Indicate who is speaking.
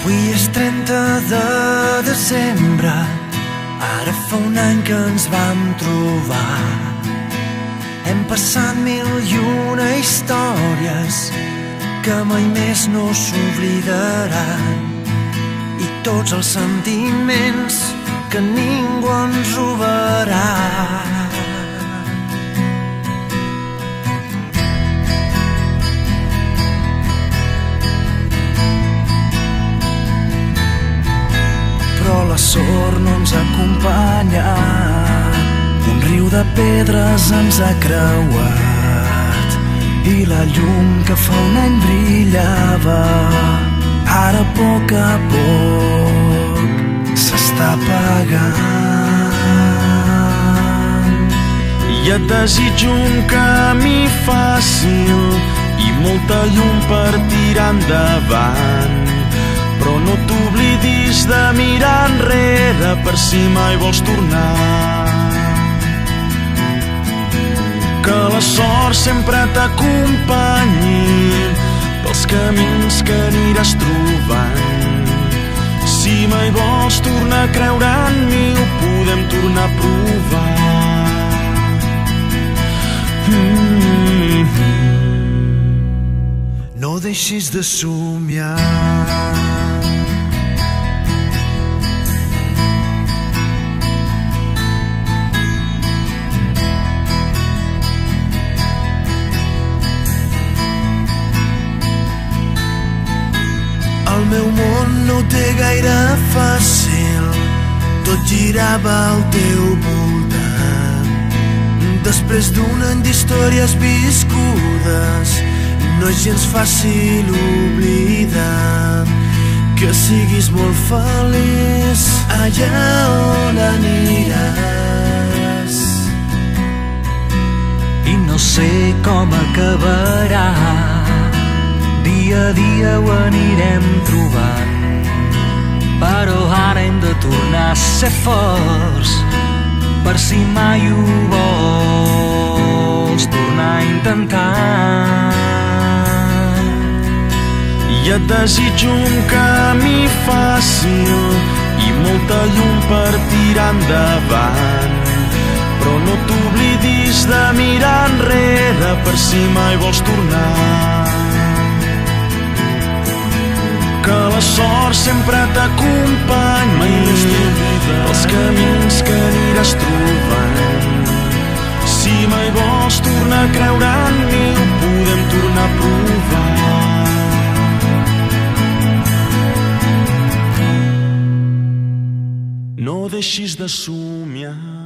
Speaker 1: Avui és 30 de desembre, ara fa un any que ens vam trobar. Hem passat 1001 històries que mai més no s'oblidaran, i tots els sentiments que ningú ens robarà. Però la sort no ens ha acompanyat, un riu de pedres ens ha creuat, i la llum que fa un any brillava, ara a poc s'està apagant.
Speaker 2: I et desitjo un camí fàcil i molta llum per tirar endavant, però no t'oblidis de mirar enrere per si mai vols tornar. Que la sort sempre t'acompanyi pels camins que aniràs trobant. Si mai vols tornar a creure en mi, ho podem tornar a provar.
Speaker 1: No deixis de somiar. El meu món no ho té gaire fàcil, tot girava al teu voltant. Després d'un any d'històries viscudes, no és gens fàcil oblidar que siguis molt feliç allà on aniràs.
Speaker 3: I no sé com acabarà, dia a dia ho anirem trobant, però ara hem de tornar a ser forts per si mai ho vols tornar a intentar.
Speaker 2: I et desitjo un camí fàcil i molta llum per tirar endavant, però no t'oblidis de mirar enrere per si mai vols tornar. Que la sort sempre t'acompanyi pels camins que aniràs trobant. Si mai vols tornar a creure en mi, ho podem tornar a provar. No deixis de somiar.